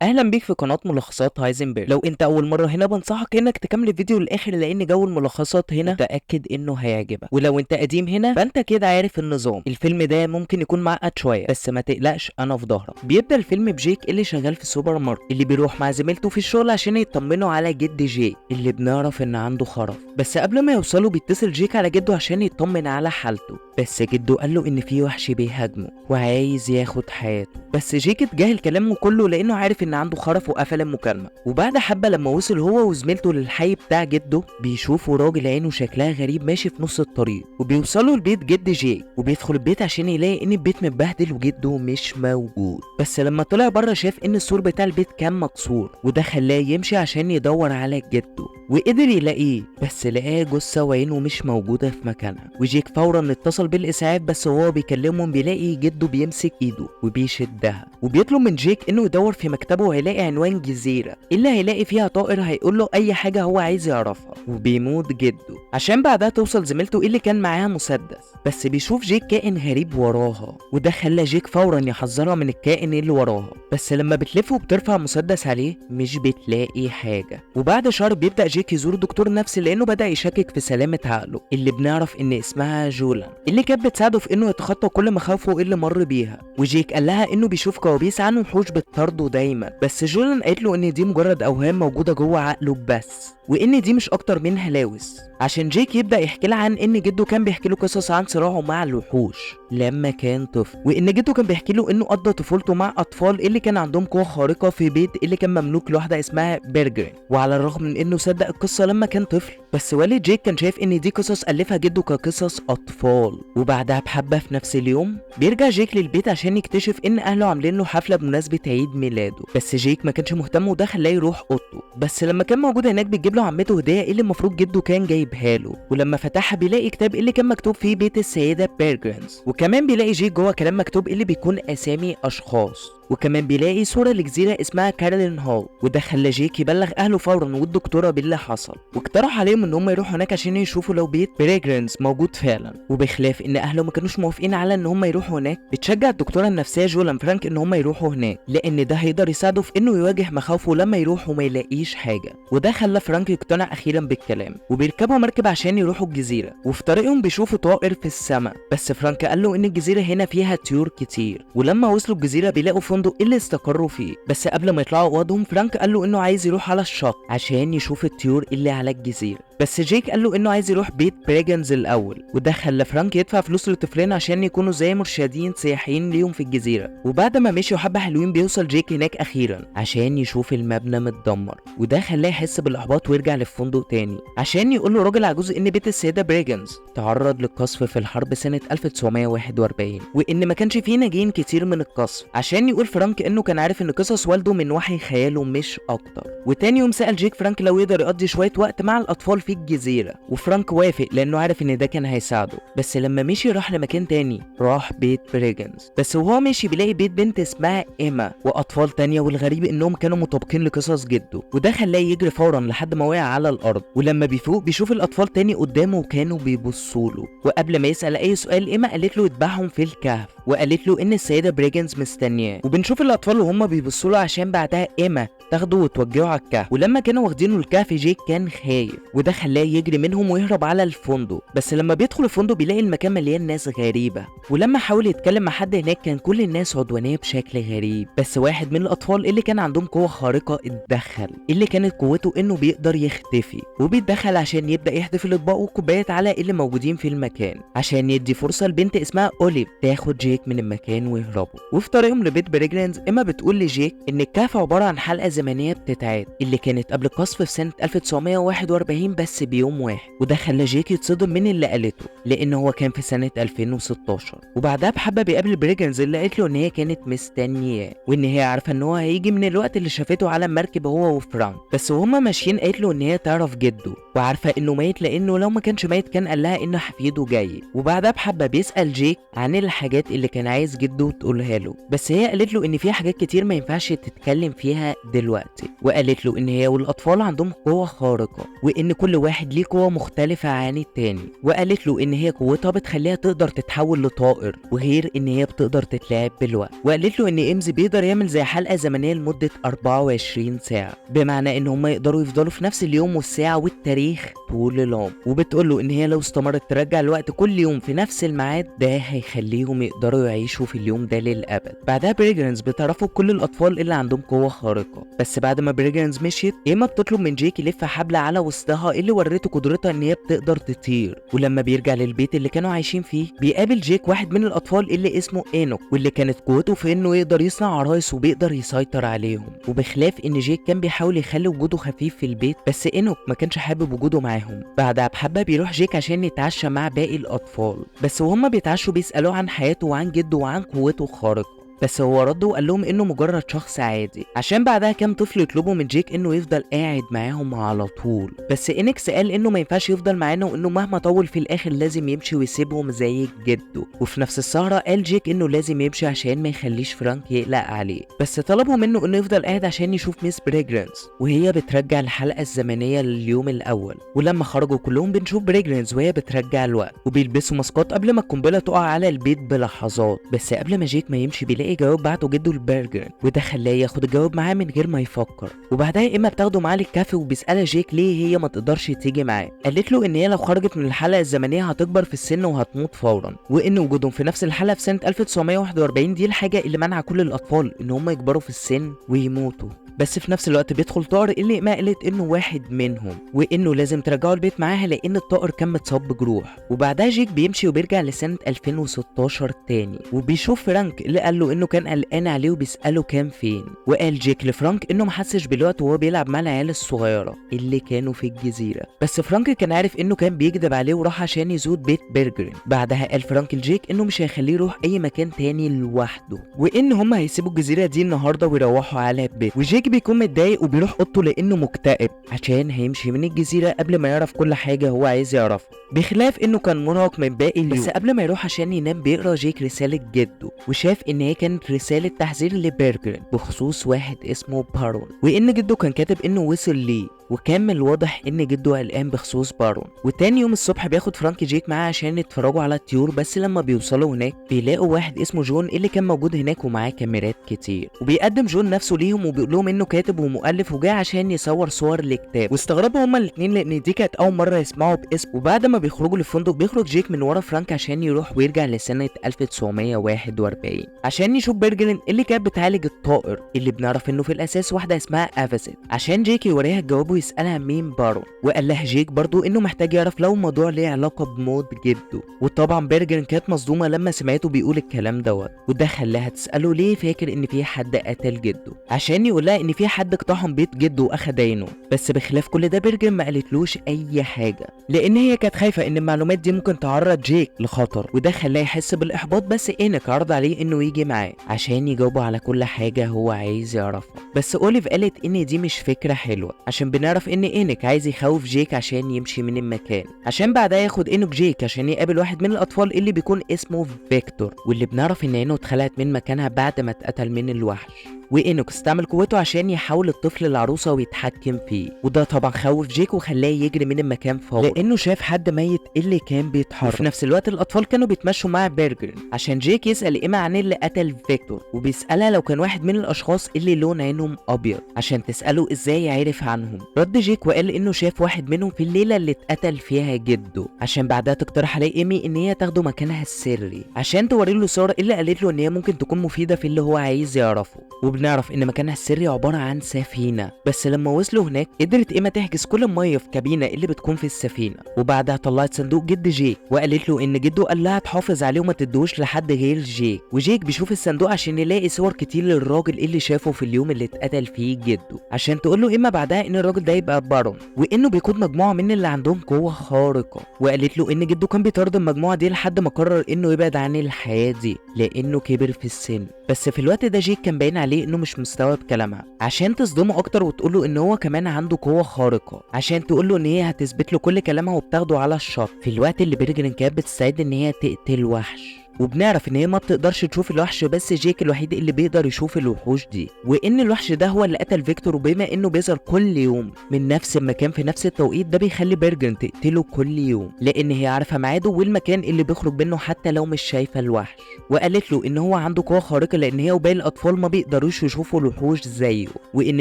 اهلا بيك في قناه ملخصات هايزنبرج. لو انت اول مره هنا بنصحك انك تكمل الفيديو للاخر، لان جو الملخصات هنا متاكد انه هيعجبك. ولو انت قديم هنا فانت كده عارف النظام. الفيلم ده ممكن يكون معقد شويه، بس ما تقلقش انا في ظهرك. بيبدا الفيلم بجيك اللي شغال في السوبر ماركت، اللي بيروح مع زميلته في الشغل عشان يطمنوا على جد جيك اللي بنعرف ان عنده خرف. بس قبل ما يوصلوا بيتصل جيك على جده عشان يطمن على حالته، بس جده قال له ان في وحش بيهاجمه وعايز ياخد حياته. بس جيك اتجاهل كلامه كله لانه عارف ان عنده خرف وقفل المكالمه. وبعد حبه لما وصل هو وزميلته للحي بتاع جده، بيشوفوا راجل عينه شكلها غريب ماشي في نص الطريق. وبيوصلوا لبيت جد جيك، وبيدخل البيت عشان يلاقي ان البيت متبهدل وجده مش موجود. بس لما طلع بره شاف ان السور بتاع البيت كان مكسور، وده خلاه يمشي عشان يدور على جده وقدر يلاقيه. بس لقاه جثه وعينه مش موجوده في مكانها. وجيك فورا اتصل بالاسعاف، بس وهو بيكلمهم بيلاقي جده بيمسك ايده وبيشدها. وبيطلب من جيك انه يدور في مكتبه وهيلاقي عنوان جزيره اللي هيلاقي فيها طائر هيقول له اي حاجه هو عايز يعرفها. وبيموت جده عشان بعدها توصل زميلته اللي كان معاها مسدس، بس بيشوف جيك كائن غريب وراها، وده خلى جيك فورا يحذرها من الكائن اللي وراها. بس لما بتلف وبترفع مسدس عليه مش بتلاقي حاجه. وبعد شهر بيبدا جيك يزور دكتور نفسي لانه بدا يشكك في سلامه عقله، اللي بنعرف ان اسمها جولان، اللي كانت بتساعده في انه يتخطى كل مخاوفه اللي مر بيها. وجيك قال لها انه بيشوف كوابيس عن وحوش بتطارده دايما، بس جولان قالت له ان دي مجرد اوهام موجوده جوه عقله بس، وان دي مش اكتر من هلاوس. عشان جيك يبدا يحكي لها عن ان جده كان بيحكي له قصص عن صراعه مع الوحوش لما كان طفل، وان جده كان بيحكي له انه قضى طفولته مع اطفال اللي كان عندهم قوه خارقه في بيت اللي كان مملوك لواحده اسمها بيرجرين. وعلى الرغم من انه صدق القصه لما كان طفل، بس والد جيك كان شايف ان دي قصص الفها جده كقصص اطفال. وبعدها بحبه في نفس اليوم بيرجع جيك للبيت عشان يكتشف ان اهله عاملين له حفله بمناسبه عيد ميلاده. بس جيك ما كانش مهتم وده خلاه يروح اوضته. بس لما كان موجود هناك بتجيب له عمته هديه اللي المفروض جده كان جايبها له. ولما فتحها بيلاقي كتاب اللي كان مكتوب فيه بيت السيده بيرجرينز. وكمان بيلاقي جيك جوه كلام مكتوب اللي بيكون اسامي اشخاص. وكمان بيلاقي صورة لجزيرة اسمها كارولين هول، وده خلى جيك يبلغ اهله فورا والدكتورة باللي حصل. واقترح عليهم ان هم يروحوا هناك عشان يشوفوا لو بيت بيرجرينز موجود فعلا. وبخلاف ان اهله ما كانوش موافقين على ان هم يروحوا هناك، بتشجع الدكتورة النفسية جولان فرانك ان هم يروحوا هناك، لان ده هيقدر يساعده في انه يواجه مخاوفه لما يروح وما يلاقيش حاجة. وده خلى فرانك يقتنع اخيرا بالكلام، وبيركبوا مركب عشان يروحوا الجزيرة. وفي طريقهم بيشوفوا طائر في السماء، بس فرانك قال له ان الجزيرة هنا فيها طيور كتير. ولما وصلوا الجزيرة بيلاقوا فندق اللي استقروا فيه. بس قبل ما يطلعوا اوضهم فرانك قال له انه عايز يروح على الشط عشان يشوف الطيور اللي على الجزيره. بس جيك قال له انه عايز يروح بيت بريجنز الاول، وده خلى فرانك يدفع فلوس للطفلين عشان يكونوا زي مرشدين سياحيين ليهم في الجزيره. وبعد ما مشي حبه حلوين بيوصل جيك هناك اخيرا عشان يشوف المبنى متدمر، وده خلاه يحس بالاحباط ويرجع للفندق تاني عشان يقول له راجل عجوز ان بيت السيده بريجنز تعرض للقصف في الحرب سنه 1941، وان ما كانش فيه ناجين كتير من القصف. عشان يقول فرانك انه كان عارف ان قصص والده من وحي خياله مش اكتر. وتاني يوم سأل جيك فرانك لو يقدر يقضي شوية وقت مع الاطفال في الجزيرة، وفرانك وافق لانه عارف ان ده كان هيساعده. بس لما مشي راح لمكان تاني، راح بيت بريجنز. بس وهو ماشي بيلاقي بيت بنت اسمها ايما واطفال تانية، والغريب انهم كانوا مطابقين لقصص جده، وده خلاه يجري فورا لحد ما وقع على الارض. ولما بيفوق بيشوف الاطفال تاني قدامه وكانوا بيبصوا له. وقبل ما يسأل اي سؤال ايما قالت له يتبعهم في الكهف، وقالت له ان السيدة بريجنز مستنياه. وبنشوف الاطفال وهم بيبصوا له عشان بعدها ايما تاخده وتوجهه على الكهف. ولما كانوا واخدينه الكهف جيك كان خايف، وده خلاه يجري منهم ويهرب على الفندق. بس لما بيدخل الفندق بيلاقي المكان مليان ناس غريبه، ولما حاول يتكلم مع حد هناك كان كل الناس عدوانيه بشكل غريب. بس واحد من الاطفال اللي كان عندهم قوه خارقه اتدخل، اللي كانت قوته انه بيقدر يختفي، وبيتدخل عشان يبدا يحذف الاطباق والكوبايات على اللي موجودين في المكان عشان يدي فرصه لبنت اسمها اوليف تاخد جيك من المكان ويهربوا. وفي طريقهم لبيت بريجرينز ايما بتقول لجيك ان الكهف عباره عن حلقه زمنيه بتتعاد اللي كانت قبل القصف في سنه 1941 بس بيوم واحد. وده خلى جيك يتصدم من اللي قالته لان هو كان في سنه 2016. وبعدها بحبه بيقابل بريجرينز اللي قالت له ان هي كانت مستنياه، وان هي عارفه ان هو هيجي من الوقت اللي شافته على المركب هو وفرانك. بس وهما ماشيين قالت له ان هي تعرف جده وعارفه انه ميت، لانه لو ما كانش ميت كان قال لها ان حفيده جاي. وبعدها بحبه بيسال جيك عن الحاجات اللي كان عايز جده تقولها له، بس هي قالت له ان في حاجات كتير ما ينفعش تتكلم فيها دلوقتي. وقالت له ان هي والاطفال عندهم قوه خارقه، وان كل كل واحد ليه قوة مختلفة عن التاني، وقالت له ان هي قوتها بتخليها تقدر تتحول لطائر، وغير ان هي بتقدر تتلعب بالوقت. وقالت له ان امز بيقدر يعمل زي حلقة زمنية لمدة 24 ساعة، بمعنى ان هم يقدروا يفضلوا في نفس اليوم والساعة والتاريخ طول العمر. وبتقول له ان هي لو استمرت ترجع الوقت كل يوم في نفس الميعاد ده هيخليهم يقدروا يعيشوا في اليوم ده للابد. بعدها بريجرنز بتعرفوا كل الاطفال اللي عندهم قوة خارقة. بس بعد ما بريجرنز مشيت ايما بتطلب من جيك يلف حبل على وسطها اللي ورته قدرتها ان هي بتقدر تطير. ولما بيرجع للبيت اللي كانوا عايشين فيه بيقابل جيك واحد من الاطفال اللي اسمه اينوك، واللي كانت قوته في انه يقدر يصنع عرايس وبيقدر يسيطر عليهم. وبخلاف ان جيك كان بيحاول يخلي وجوده خفيف في البيت، بس اينوك ما كانش حابب وجوده معاهم. بعدها بحبه بيروح جيك عشان يتعشى مع باقي الاطفال، بس وهم بيتعشوا بيسالوه عن حياته وعن جده وعن قوته الخارقه، بس هو رد وقال لهم انه مجرد شخص عادي. عشان بعدها كام طفل يطلبوا من جيك انه يفضل قاعد معاهم على طول، بس انكس قال انه ما ينفعش يفضل معانا وانه مهما طول في الاخر لازم يمشي ويسيبهم زي جده. وفي نفس السهره قال جيك انه لازم يمشي عشان ما يخليش فرانك يقلق عليه، بس طلبوا منه انه يفضل قاعد عشان يشوف ميس بريجرنز وهي بترجع الحلقه الزمنيه لليوم الاول. ولما خرجوا كلهم بنشوف بريجرنز وهي بترجع الوقت، وبيلبسوا ماسكات قبل ما القنبله تقع على البيت بلحظات. بس قبل ما جيك ما يمشي بيلاقي جواب بعته جده لبرجر، وده خلاه ياخد الجواب معاه من غير ما يفكر. وبعدها اما بتاخده معاه للكافيه وبيسالها جيك ليه هي ما تقدرش تيجي معاه. قالت له ان هي لو خرجت من الحلقه الزمنيه هتكبر في السن وهتموت فورا، وان وجودهم في نفس الحلقه في سنه 1941 دي الحاجه اللي منع كل الاطفال ان هم يكبروا في السن ويموتوا. بس في نفس الوقت بيدخل طائر اللي ما قالت انه واحد منهم، وانه لازم ترجعوا البيت معاها لان الطائر كان متصاب بجروح. وبعدها جيك بيمشي وبيرجع لسنه 2016 تاني، وبيشوف فرانك اللي قال له انه كان قلقان عليه وبيساله كان فين. وقال جيك لفرانك انه ما حسش بالوقت وهو بيلعب مع العيال الصغيره اللي كانوا في الجزيره، بس فرانك كان عارف انه كان بيكذب عليه وراح عشان يزور بيت برجر. بعدها قال فرانك لجيك انه مش هيخليه يروح اي مكان تاني لوحده، وان هم هيسيبوا الجزيره دي النهارده ويروحوا على البيت. وجيك بيكون متضايق وبيروح اوضته لانه مكتئب عشان هيمشي من الجزيره قبل ما يعرف كل حاجه هو عايز يعرفها، بخلاف انه كان مرهق من باقي اليوم. بس قبل ما يروح عشان ينام بيقرا جيك رساله جده، وشاف ان هي كانت رساله تحذير لبرجر بخصوص واحد اسمه بارون، وان جده كان كاتب انه وصل ليه، وكان من الواضح ان جده قلقان بخصوص بارون. وتاني يوم الصبح بياخد فرانك جيك معاه عشان يتفرجوا على الطيور، بس لما بيوصلوا هناك بيلاقوا واحد اسمه جون اللي كان موجود هناك ومعاه كاميرات كتير، وبيقدم جون نفسه ليهم وبيقول لهم انه كاتب ومؤلف وجاي عشان يصور صور لكتاب. واستغربوا هما الاثنين لان دي كانت اول مره يسمعوا باسم. وبعد ما بيخرجوا للفندق بيخرج جيك من ورا فرانك عشان يروح ويرجع لسنه 1941 عشان يشوف برجرين اللي كانت بتعالج الطائر اللي بنعرف انه في الاساس واحده اسمها افاسيت، عشان جيك يوريها الجواب ويسالها مين بارون. وقال لها جيك برضو انه محتاج يعرف لو الموضوع ليه علاقه بموت جده. وطبعا برجرين كانت مصدومه لما سمعته بيقول الكلام دوت، وده خلاها تساله ليه فاكر ان في حد قتل جده، عشان يقول لها ان في حد اقتحم بيت جده واخد عينه. بس بخلاف كل ده برجرين ما قالتلوش اي حاجه لان هي كانت خايفه ان المعلومات دي ممكن تعرض جيك لخطر، وده خلاه يحس بالاحباط. بس اينك عرض عليه انه يجي معاه عشان يجاوبه على كل حاجه هو عايز يعرفها. بس اوليف قالت ان دي مش فكره حلوه عشان بنعرف ان اينك عايز يخوف جيك عشان يمشي من المكان، عشان بعدها ياخد اينك جيك عشان يقابل واحد من الاطفال اللي بيكون اسمه فيكتور، واللي بنعرف ان عينه اتخلقت من مكانها بعد ما اتقتل من الوحش. وإينوك استعمل قوته عشان يحول الطفل العروسة ويتحكم فيه، وده طبعا خوف جيك وخلاه يجري من المكان فورا لأنه شاف حد ميت اللي كان بيتحرك. وفي نفس الوقت الأطفال كانوا بيتمشوا مع برجر عشان جيك يسأل إيما عن اللي قتل فيكتور، وبيسألها لو كان واحد من الأشخاص اللي لون عينهم أبيض عشان تسأله إزاي يعرف عنهم. رد جيك وقال إنه شاف واحد منهم في الليلة اللي اتقتل فيها جده، عشان بعدها تقترح عليه إيمي إن هي تاخده مكانها السري عشان توري له صورة اللي قالت له إن هي ممكن تكون مفيدة في اللي هو عايز يعرفه. وبنعرف ان مكانها السري عباره عن سفينه، بس لما وصلوا هناك قدرت ايما تحجز كل الميه في كابينه اللي بتكون في السفينه. وبعدها طلعت صندوق جد جيك وقالت له ان جده قال لها تحافظ عليه وما تدوش لحد غير جيك. وجيك بيشوف الصندوق عشان يلاقي صور كتير للراجل اللي شافه في اليوم اللي اتقتل فيه جده، عشان تقول له ايما بعدها ان الراجل ده يبقى بارون وانه بيقود مجموعه من اللي عندهم قوه خارقه. وقالت له ان جده كان بيطارد المجموعه دي لحد ما قرر انه يبعد عن الحياه دي لانه كبر في السن. بس في الوقت ده جيك كان باين عليه انه مش مستوعب كلامها عشان تصدمه اكتر وتقوله ان هو كمان عنده قوه خارقه، عشان تقوله ان هي هتثبت له كل كلامها وبتاخده على الشط في الوقت اللي برجرين كانت بتستعد ان هي تقتل وحش. وبنعرف ان هي ما بتقدرش تشوف الوحش، بس جيك الوحيد اللي بيقدر يشوف الوحوش دي، وان الوحش ده هو اللي قتل فيكتور، وبما انه بيظهر كل يوم من نفس المكان في نفس التوقيت ده بيخلي بيرجن تقتله كل يوم، لان هي عارفه ميعاده والمكان اللي بيخرج منه حتى لو مش شايفه الوحش. وقالت له ان هو عنده قوه خارقه لان هي وباقي الاطفال ما بيقدروش يشوفوا الوحوش زيه، وان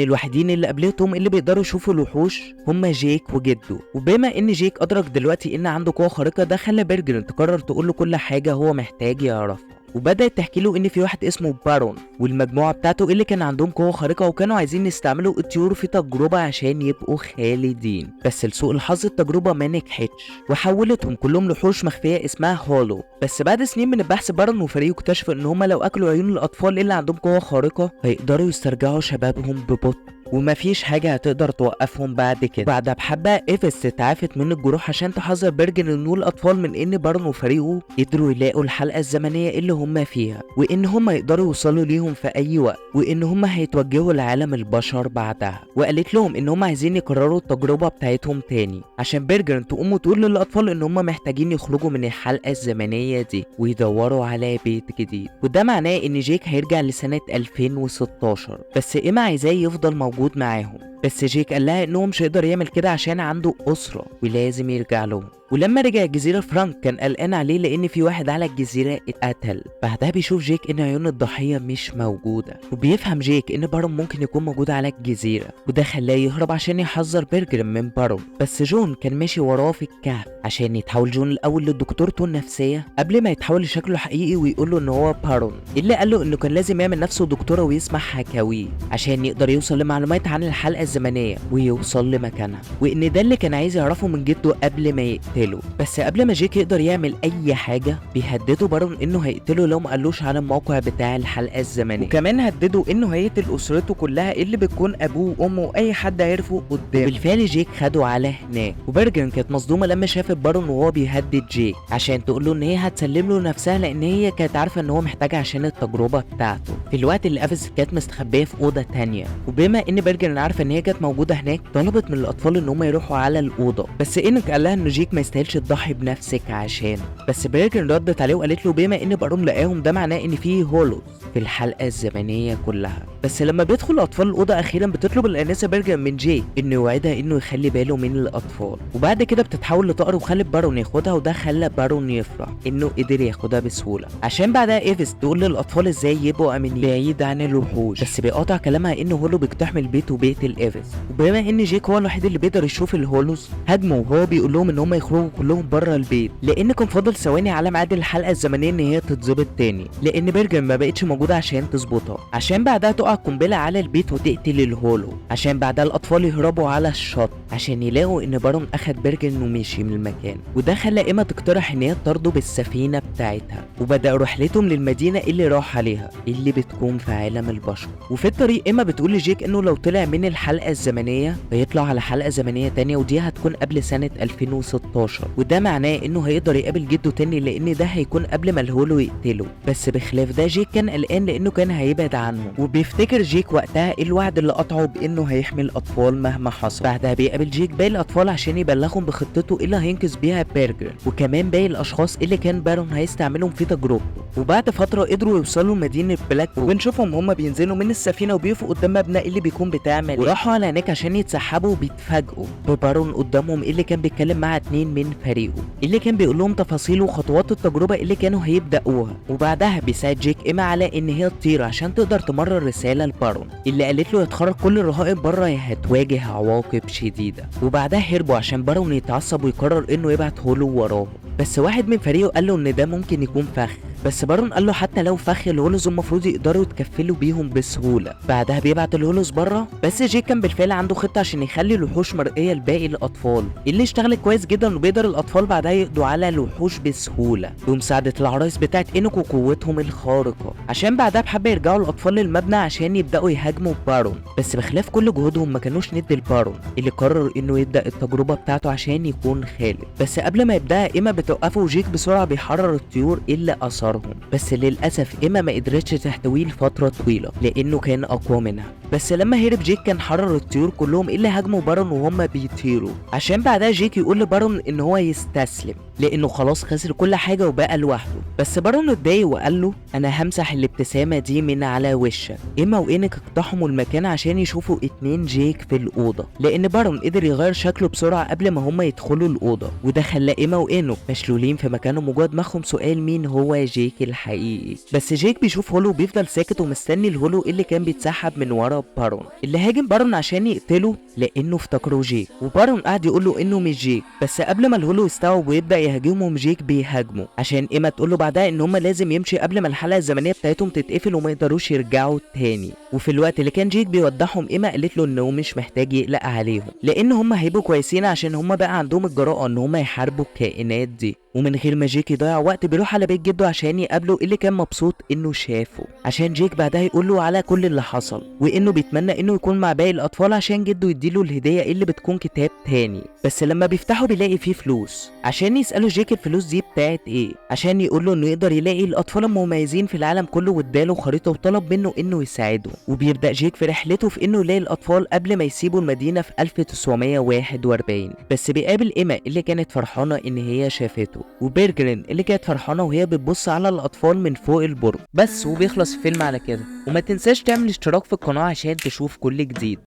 الوحيدين اللي قابلتهم اللي بيقدروا يشوفوا الوحوش هم جيك وجده. وبما ان جيك ادرك دلوقتي ان عنده قوه خارقه ده خلى بيرجن تقرر تقول له كل حاجه هو محتاج يعرفها، وبدأت تحكي له ان في واحد اسمه بارون والمجموعه بتاعته اللي كان عندهم قوه خارقه وكانوا عايزين يستعملوا الطيور في تجربه عشان يبقوا خالدين، بس لسوء الحظ التجربه ما نجحتش وحولتهم كلهم لوحوش مخفيه اسمها هولو. بس بعد سنين من البحث بارون وفريقه اكتشفوا ان هم لو اكلوا عيون الاطفال اللي عندهم قوه خارقه هيقدروا يسترجعوا شبابهم ببطء ومفيش حاجة هتقدر توقفهم بعد كده. بعدها بحبة ايفيس اتعافت من الجروح عشان تحذر بيرجن انه الاطفال من ان بارون وفريقه قدروا يلاقوا الحلقة الزمنية اللي هم فيها، وان هم يقدروا يوصلوا ليهم في اي وقت، وان هم هيتوجهوا لعالم البشر بعدها. وقالت لهم ان هم عايزين يكرروا التجربة بتاعتهم تاني عشان بيرجن تقوم وتقول للاطفال ان هم محتاجين يخرجوا من الحلقة الزمنية دي ويدوروا على بيت جديد. وده معناه ان جيك هيرجع لسنة 2016، بس ايما عايزاه يفضل موجود معاهم، بس جيك قال لها انه مش هيقدر يعمل كده عشان عنده اسره ولازم يرجع لهم. ولما رجع الجزيره فرانك كان قلقان عليه لان في واحد على الجزيره اتقتل. بعدها بيشوف جيك ان عيون الضحيه مش موجوده، وبيفهم جيك ان بارون ممكن يكون موجود على الجزيره، وده خلاه يهرب عشان يحذر بيرجر من بارون. بس جون كان ماشي وراه في الكهف عشان يتحول جون الاول لدكتورته النفسيه قبل ما يتحول لشكله الحقيقي ويقول له ان هو بارون، اللي قال له انه كان لازم يعمل نفسه دكتوره ويسمع حكاويه عشان يقدر يوصل لمعلومات عن الحلقه الزمنيه ويوصل لمكانها، وان ده اللي كان عايز يعرفه من جده قبل ما يقتله. بس قبل ما جيك يقدر يعمل اي حاجه بيهدده بارون انه هيقتله لو ما قالوش على الموقع بتاع الحلقه الزمنيه، وكمان هدده انه هيقتل اسرته كلها اللي بتكون ابوه وامه واي حد هيعرفه قدامه. بالفعل جيك خده على هناك، وبيرجن كانت مصدومه لما شافت بارون وهو بيهدد جيك عشان تقول له ان هي هتسلم له نفسها لان هي كانت عارفه ان هو محتاجها عشان التجربه بتاعته، في الوقت اللي افيس كانت مستخبيه في اوضه تانية. وبما ان بيرجن عارفه ان هي كانت موجوده هناك طلبت من الاطفال ان هم يروحوا على الاوضه، بس انك قال لها ان جيك ما يستاهلش تضحي بنفسك عشانه. بس بيرجن ردت عليه وقالت له بما ان بارون لقاهم ده معناه ان في هولوز في الحلقه الزمنيه كلها. بس لما بيدخل الاطفال الاوضه اخيرا بتطلب الانسه بيرجن من جيك انه يوعدها انه يخلي باله من الاطفال، وبعد كده بتتحول لطائر وخلت بارون ياخدها، وده خلى بارون يفرح انه قدر ياخدها بسهوله عشان بعدها ايفيس تقول للاطفال ازاي يبقوا امنين بعيد عن الوحوش. بس بيقاطع كلامها انه هولو بيقتحم البيت وبيقتل ايفيس، وبما ان جيك هو الوحيد اللي بيقدر يشوف الهولوز هاجمه وهو بيقول لهم ان هم يخرجوا كلهم بره البيت لان كان فاضل ثواني على ميعاد الحلقه الزمنيه ان هي تتظبط تاني، لان بيرجن ما بقتش موجوده عشان تظبطها، عشان بعدها تقع قنبله على البيت وتقتل الهولو، عشان بعدها الاطفال يهربوا على الشط عشان يلاقوا ان بارون اخد بيرجن ومشي من المكان. وده خلى ايما تقترح ان هي تطرده بالسفينه بتاعتها، وبداوا رحلتهم للمدينه اللي راح عليها اللي بتكون في عالم البشر. وفي الطريق ايما بتقول لجيك انه لو طلع من الحلقه الزمنيه هيطلع على حلقه زمنيه تانية ودي هتكون قبل سنه 2016، وده معناه انه هيقدر يقابل جده تاني لان ده هيكون قبل ما الهولو يقتله. بس بخلاف ده جيك كان قلقان لانه كان هيبعد عنه، وبيفتكر جيك وقتها الوعد اللي قطعه بانه هيحمي الاطفال مهما حصل. بعدها بيقابل جيك باقي الاطفال عشان يبلغهم بخطته اللي هينقذ بيها بيرجر وكمان باقي الاشخاص اللي كان بارون هيستعملهم في تجربته. وبعد فتره قدروا يوصلوا مدينه بلاك وبنشوفهم هما بينزلوا من السفينه وبيقفوا قدام مبنى اللي بيكون بتاع ملاهي، وراحوا على هناك عشان يتسحبوا وبيتفاجئوا ببارون قدامهم اللي كان بيتكلم مع 2 من فريقه اللي كان بيقول لهم تفاصيل وخطوات التجربه اللي كانوا هيبداوها. وبعدها بيساعد جيك ايما على ان هي تطير عشان تقدر تمرر رساله لبارون اللي قالت له يتخرج كل الرهائن بره يا هتواجه عواقب شديده. وبعدها هربوا عشان بارون يتعصب ويقرر انه يبعت هولو وراهم، بس واحد من فريقه قال له ان ده ممكن يكون فخ، بس بارون قال له حتى لو فخ الهولوز المفروض يقدروا يتكفلوا بيهم بسهوله. بعدها بيبعت الهولوز بره، بس جيك كان بالفعل عنده خطه عشان يخلي الوحوش مرئيه لباقي الاطفال اللي اشتغلت كويس جدا، وبيقدر الاطفال بعدها يقضوا على الوحوش بسهوله بمساعده العرايس بتاعت انوك وقوتهم الخارقه، عشان بعدها بحبه يرجعوا الاطفال للمبنى عشان يبداوا يهاجموا بارون. بس بخلاف كل جهودهم ما كانوش ند لبارون اللي قرر انه يبدا التجربه بتاعته عشان يكون خالد. بس قبل ما يبداها ايما بتوقفه وجيك بسرعه بيحرر الطيور اللي اثرهم، بس للاسف ايما ما قدرتش تحتويه لفتره طويله لانه كان اقوى منها. بس لما هرب جيك كان حرر الطيور كلهم اللي هاجموا بارون وهم بيطيروا، عشان بعدها جيك يقول لبارون ان هو يستسلم لانه خلاص خسر كل حاجه وبقى لوحده. بس بارون اتضايق وقال له انا همسح الابتسامه دي من على وشك. ايما وانك اقتحموا المكان عشان يشوفوا اتنين جيك في الاوضه، لان بارون قدر يغير شكله بسرعه قبل ما هما يدخلوا الاوضه، وده خلى ايما وانك مشلولين في مكانهم وجوه دماغهم سؤال مين هو جيك الحقيقي. بس جيك بيشوف هولو بيفضل ساكت ومستني الهولو اللي كان بيتسحب من ورا بارون، اللي هاجم بارون عشان يقتله لانه افتكره جيك. وبارون قعد يقول له انه مش جيك، بس قبل ما الهولو يستوعب ويبدا يهاجمهم جيك بيهاجمه، عشان ايما تقول له بعدها ان هم لازم يمشي قبل ما الحلقه الزمنيه بتاعتهم تتقفل وما يقدروش يرجعوا تاني. وفي الوقت اللي كان جيك بيودعهم ايما قالت له انه مش محتاج يقلق عليهم، لان هم هيبقوا كويسين عشان هم بقى عندهم الجرأة ان هم يحاربوا الكائنات دي. ومن غير ما جيك يضيع وقت بيروح على بيت جده عشان يقابله، اللي كان مبسوط انه شافه، عشان جيك بعدها يقول له على كل اللي حصل، وانه بيتمنى انه يكون مع باقي الاطفال عشان جده يديله الهديه اللي بتكون كتاب تاني. بس لما بيفتحوا بيلاقي فيه فلوس، عشان يسالوا جيك الفلوس دي بتاعت ايه، عشان يقول له انه يقدر يلاقي الاطفال المميزين في العالم كله، واداله خريطه وطلب منه انه يساعده. وبيبدا جيك في رحلته في انه يلاقي الاطفال قبل ما يسيبوا المدينه في 1941. بس بيقابل ايما اللي كانت فرحانه ان هي شافته، وبيرجرين اللي كانت فرحانه وهي بتبص على الاطفال من فوق البرج. بس وبيخلص الفيلم على كده. وما تنساش تعمل اشتراك في القناه عشان تشوف كل جديد.